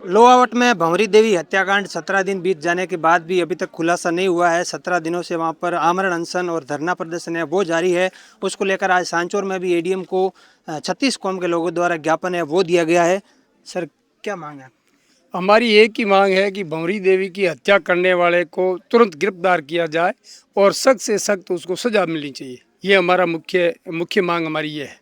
लोहावट में भंवरी देवी हत्याकांड 17 दिन बीत जाने के बाद भी अभी तक खुलासा नहीं हुआ है। 17 दिनों से वहां पर आमरण अनशन और धरना प्रदर्शन है वो जारी है। उसको लेकर आज सांचौर में भी एडीएम को 36 कौम के लोगों द्वारा ज्ञापन है वो दिया गया है। सर, क्या मांग है? हमारी एक ही मांग है कि भंवरी देवी की हत्या करने वाले को तुरंत गिरफ्तार किया जाए और सख्त से सख्त उसको सजा मिलनी चाहिए। ये हमारा मुख्य मांग हमारी ये है।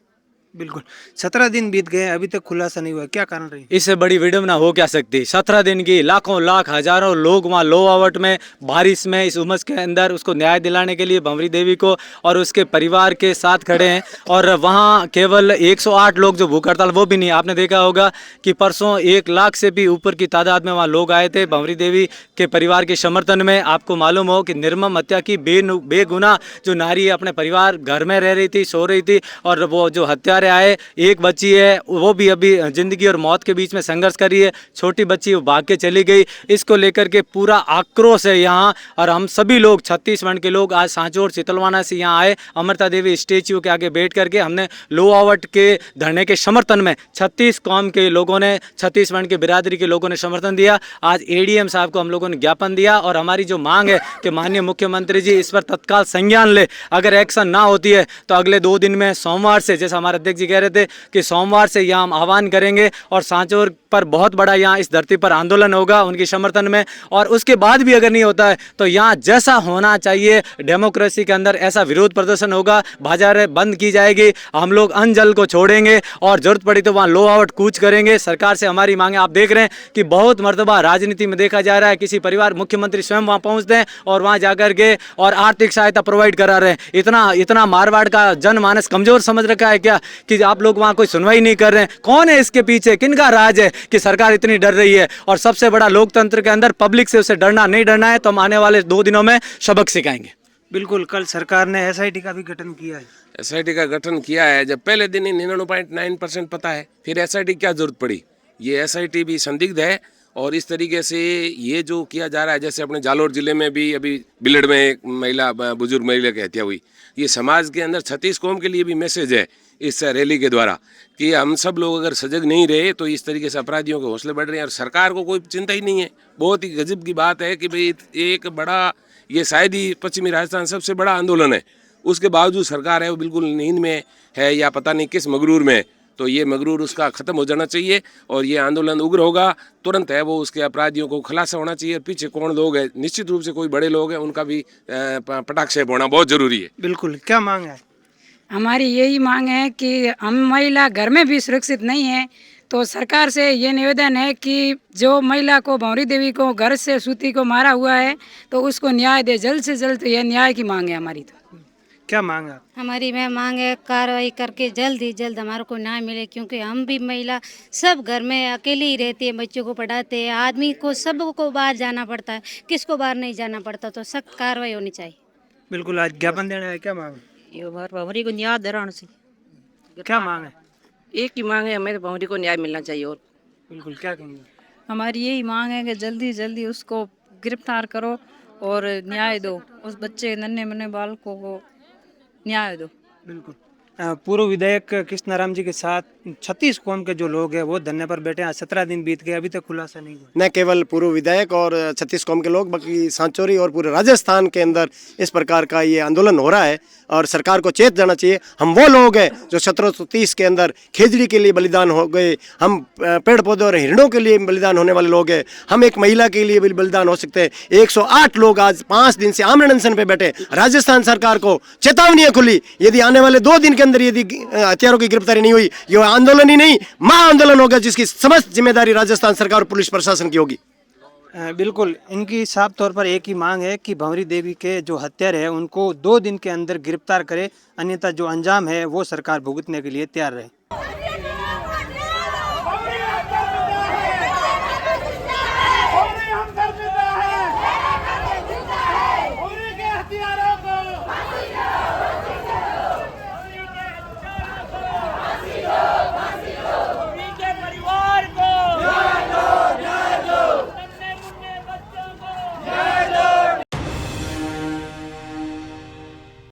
बिल्कुल, 17 दिन बीत गए अभी तक खुलासा नहीं हुआ, क्या कारण रही? इससे बड़ी विडम्बना हो क्या सकती। 17 दिन की लाखों लाख हजारों लोग वहाँ लोहावट में बारिश में इस उमस के अंदर उसको न्याय दिलाने के लिए भंवरी देवी को और उसके परिवार के साथ खड़े हैं। और वहाँ केवल 108 लोग जो भूख हड़ताल, वो भी नहीं, आपने देखा होगा कि परसों 1 लाख से भी ऊपर की तादाद में वहाँ लोग आए थे भंवरी देवी के परिवार के समर्थन में। आपको मालूम हो कि निर्मम हत्या की बेगुनाह जो नारी अपने परिवार घर में रह रही थी, सो रही थी, और वो जो हत्यारे आए, एक बच्ची है वो भी अभी जिंदगी और मौत के बीच में संघर्ष कर रही है, छोटी बच्ची वो भाग के चली गई। इसको लेकर के पूरा आक्रोश है यहाँ। और हम सभी लोग छत्तीसगढ़ के लोग आज सांचौर चितलवाना से यहाँ आए। अमृता देवी स्टेच्यू के आगे बैठ करके हमने लोहावट के धरने के समर्थन में 36 कौम के लोगों ने, छत्तीसगढ़ के बिरादरी के लोगों ने समर्थन दिया। आज एडीएम साहब को हम लोगों ने ज्ञापन दिया और हमारी जो मांग है कि माननीय मुख्यमंत्री जी इस पर तत्काल संज्ञान ले। अगर एक्शन ना होती है तो अगले 2 दिन में सोमवार से, जैसा हमारे अध्यक्ष जी कह रहे थे कि सोमवार से यहाँ हम आह्वान करेंगे और सांचौर पर बहुत बड़ा यहाँ इस धरती पर आंदोलन होगा उनके समर्थन में। और उसके बाद भी अगर नहीं होता है तो यहाँ जैसा होना चाहिए डेमोक्रेसी के अंदर ऐसा विरोध प्रदर्शन होगा, बाजारें बंद की जाएगी, हम लोग अन्न जल को छोड़ेंगे और जरूरत पड़ी तो वहाँ लोहावट कूच करेंगे। सरकार से हमारी मांगे, आप देख रहे हैं कि बहुत मर्तबा राजनीति में देखा जा रहा है किसी परिवार, मुख्यमंत्री स्वयं वहाँ पहुँचते हैं और वहाँ जाकर के और आर्थिक सहायता प्रोवाइड करा रहे हैं। इतना मारवाड़ का जनमानस कमजोर समझ रखा है क्या कि आप लोग वहाँ कोई सुनवाई नहीं कर रहे हैं? कौन है इसके पीछे, किनका राज है कि सरकार इतनी डर रही है? और सबसे बड़ा लोकतंत्र के अंदर पब्लिक से उसे डरना नहीं डरना है, तो हम आने वाले 2 दिनों में सबक सिखाएंगे। बिल्कुल, कल सरकार ने एसआईटी का भी गठन किया है। एसआईटी का गठन किया है, जब पहले दिन ही 99.9% पता है, फिर एसआईटी क्या जरूरत पड़ी? ये एसआईटी भी संदिग्ध है। और इस तरीके से ये जो किया जा रहा है, जैसे अपने जालोर जिले में भी अभी बिलड़ में एक बुजुर्ग महिला की हत्या हुई, ये समाज के अंदर 36 कौम के लिए भी मैसेज है इस रैली के द्वारा कि हम सब लोग अगर सजग नहीं रहे तो इस तरीके से अपराधियों के हौसले बढ़ रहे हैं और सरकार को कोई चिंता ही नहीं है। बहुत ही गजब की बात है कि भाई एक बड़ा, ये शायद ही पश्चिमी राजस्थान सबसे बड़ा आंदोलन है, उसके बावजूद सरकार है वो बिल्कुल नींद में है या पता नहीं किस मगरूर में। तो ये मगरूर उसका ख़त्म हो जाना चाहिए और ये आंदोलन उग्र होगा, तुरंत है वो उसके अपराधियों को खुलासा होना चाहिए। पीछे कौन लोग हैं, निश्चित रूप से कोई बड़े लोग हैं, उनका भी पटाक्षेप होना बहुत ज़रूरी है। बिल्कुल, क्या मांग है? हमारी यही मांग है कि हम महिला घर में भी सुरक्षित नहीं है, तो सरकार से ये निवेदन है कि जो महिला को, भंवरी देवी को घर से सूती को मारा हुआ है तो उसको न्याय दे जल्द से जल्द। ये न्याय की मांग है हमारी। तो क्या मांग है? हमारी मांग है कार्रवाई करके जल्द ही जल्द हमारे को न्याय मिले, क्योंकि हम भी महिला सब घर में अकेली ही रहती है, बच्चों को पढ़ाते हैं, आदमी को सबको बाहर जाना पड़ता है, किसको बाहर नहीं जाना पड़ता, तो सख्त कार्रवाई होनी चाहिए। बिल्कुल, आज ज्ञापन देना है, क्या मांग? ये भंवरी को न्याय दिलाना चाहिए। क्या मांग है? एक ही मांग है, हमें तो भंवरी को न्याय मिलना चाहिए। और बिल्कुल, क्या कहेंगे? हमारी यही मांग है कि जल्दी जल्दी उसको गिरफ्तार करो और न्याय दो, उस बच्चे नन्हे मुन्ने बालकों को न्याय दो। बिल्कुल, पूर्व विधायक कृष्णाराम जी के साथ 36 कौम के जो लोग हैं वो धरने पर बैठे हैं। 17 दिन बीत गए, अभी तक खुलासा नहीं हुआ। न केवल पूर्व विधायक और 36 कौम के लोग, बल्कि सांचौरी और पूरे राजस्थान के अंदर इस प्रकार का ये आंदोलन हो रहा है और सरकार को चेत जाना चाहिए। हम वो लोग हैं जो 1730 के अंदर खेजड़ी के लिए बलिदान हो गए, हम पेड़ पौधे और हिरणों के लिए बलिदान होने वाले लोग हैं, हम एक महिला के लिए भी बलिदान हो सकते हैं। 108 लोग आज 5 दिन से आमरण अनशन पे बैठे। राजस्थान सरकार को चेतावनी खुली, यदि आने वाले 2 दिन के अंदर यदि हत्यारों की गिरफ्तारी नहीं हुई, ये आंदोलन ही नहीं महा आंदोलन होगा, जिसकी समस्त जिम्मेदारी राजस्थान सरकार और पुलिस प्रशासन की होगी। बिल्कुल, इनकी साफ तौर पर एक ही मांग है कि भंवरी देवी के जो हत्यारे हैं उनको 2 दिन के अंदर गिरफ्तार करे, अन्यथा जो अंजाम है वो सरकार भुगतने के लिए तैयार रहे।